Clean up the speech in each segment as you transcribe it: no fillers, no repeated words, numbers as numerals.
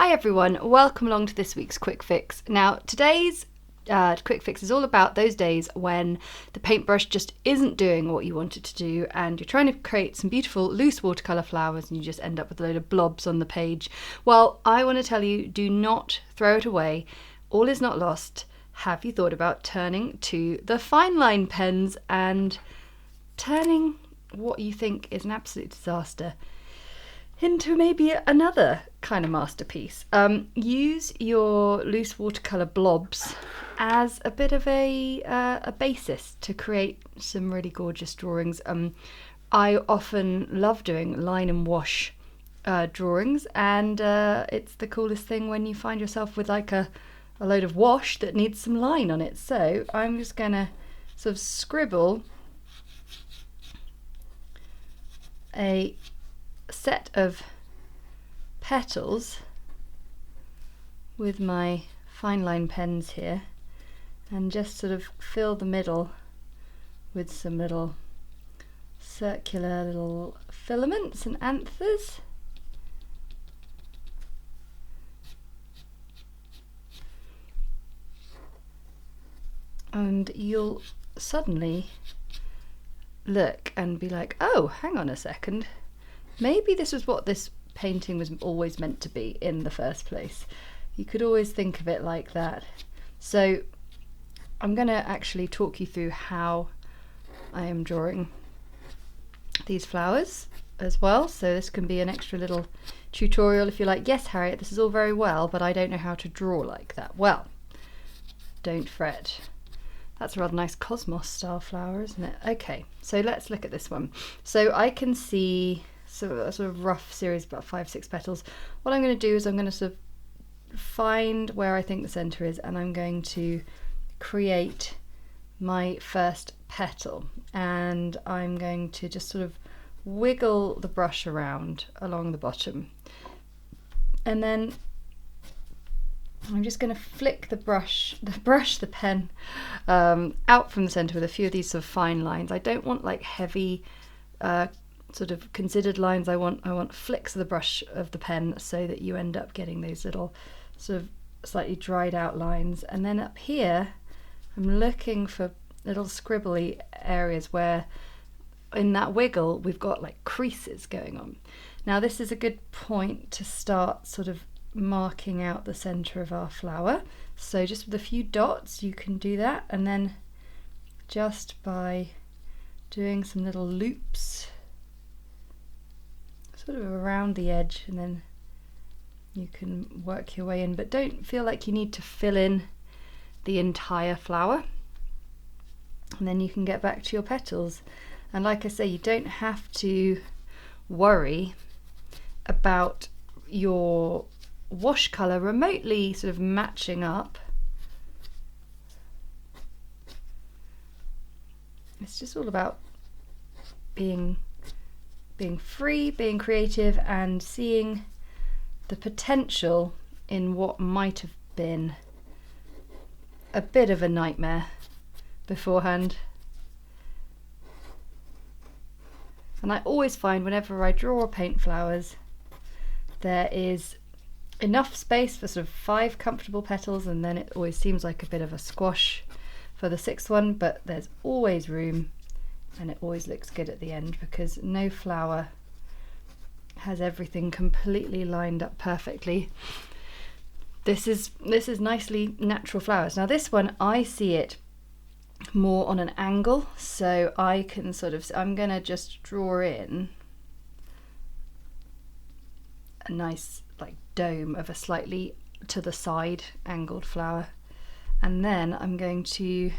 Hi everyone, welcome along to this week's Quick Fix. Now today's Quick Fix is all about those days when the paintbrush just isn't doing what you want it to do and you're trying to create some beautiful loose watercolour flowers and you just end up with a load of blobs on the page. Well, I want to tell you, do not throw it away. All is not lost. Have you thought about turning to the fine line pens and turning what you think is an absolute disaster into maybe another kind of masterpiece? Use your loose watercolour blobs as a bit of a basis to create some really gorgeous drawings. I often love doing line and wash drawings, and it's the coolest thing when you find yourself with like a load of wash that needs some line on it. So I'm just gonna sort of scribble a set of petals with my fine line pens here and just sort of fill the middle with some little circular little filaments and anthers. And you'll suddenly look and be like, oh, hang on a second. Maybe this was what this painting was always meant to be in the first place. You could always think of it like that. So I'm going to actually talk you through how I am drawing these flowers as well. So this can be an extra little tutorial if you're like, yes, Harriet, this is all very well, but I don't know how to draw like that. Well, don't fret. That's a rather nice cosmos style flower, isn't it? Okay, so let's look at this one. So I can see a sort of rough series, about 5-6 petals. What I'm going to do is I'm going to sort of find where I think the center is, and I'm going to create my first petal, and I'm going to just sort of wiggle the brush around along the bottom, and then I'm just going to flick the pen out from the center with a few of these sort of fine lines. I don't want like heavy sort of considered lines. I want flicks of the brush of the pen so that you end up getting those little sort of slightly dried out lines. And then up here I'm looking for little scribbly areas where in that wiggle we've got like creases going on. Now this is a good point to start sort of marking out the center of our flower. So just with a few dots you can do that, and then just by doing some little loops sort of around the edge, and then you can work your way in, but don't feel like you need to fill in the entire flower, and then you can get back to your petals. And like I say, you don't have to worry about your wash colour remotely sort of matching up. It's just all about being free, being creative, and seeing the potential in what might have been a bit of a nightmare beforehand. And I always find whenever I draw or paint flowers, there is enough space for sort of 5 comfortable petals, and then it always seems like a bit of a squash for the 6th one, but there's always room, and it always looks good at the end because no flower has everything completely lined up perfectly. This is nicely natural flowers. Now this one, I see it more on an angle, so I can sort of, I'm gonna just draw in a nice like dome of a slightly to the side angled flower, and then I'm going to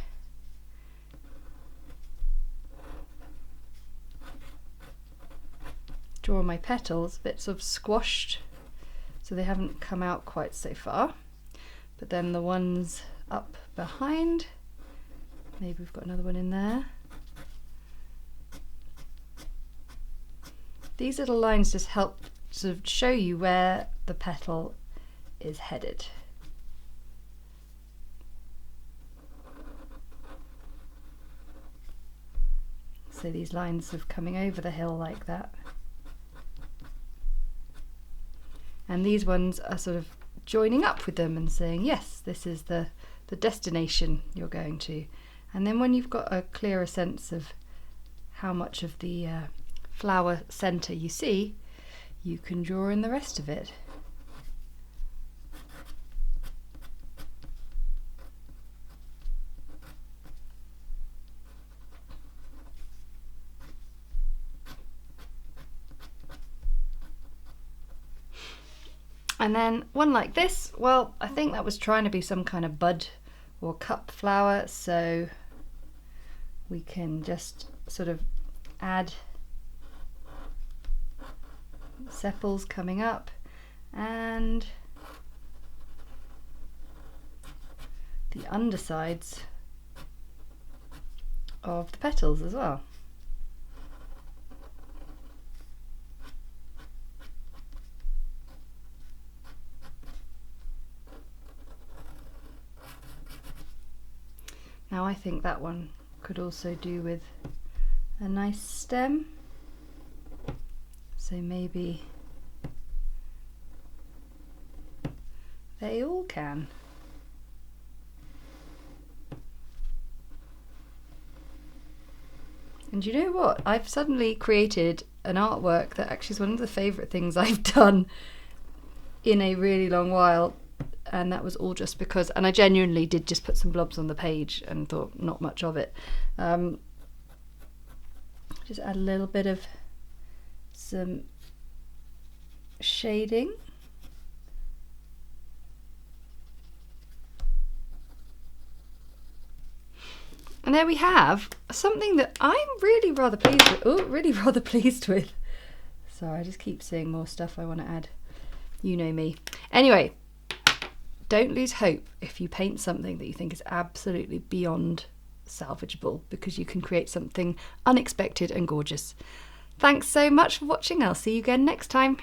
draw my petals a bit sort of squashed so they haven't come out quite so far, but then the ones up behind, maybe we've got another one in there. These little lines just help sort of show you where the petal is headed. So these lines sort of coming over the hill like that. And these ones are sort of joining up with them and saying, yes, this is the destination you're going to. And then when you've got a clearer sense of how much of the flower centre you see, you can draw in the rest of it. And then one like this, well, I think that was trying to be some kind of bud or cup flower, so we can just sort of add sepals coming up and the undersides of the petals as well. Now I think that one could also do with a nice stem, so maybe they all can. And you know what? I've suddenly created an artwork that actually is one of the favourite things I've done in a really long while. And that was all just because, and I genuinely did just put some blobs on the page and thought not much of it. Just add a little bit of some shading. And there we have something that I'm really rather pleased with. Oh, really rather pleased with. Sorry, I just keep seeing more stuff I want to add. You know me. Anyway. Don't lose hope if you paint something that you think is absolutely beyond salvageable, because you can create something unexpected and gorgeous. Thanks so much for watching. I'll see you again next time.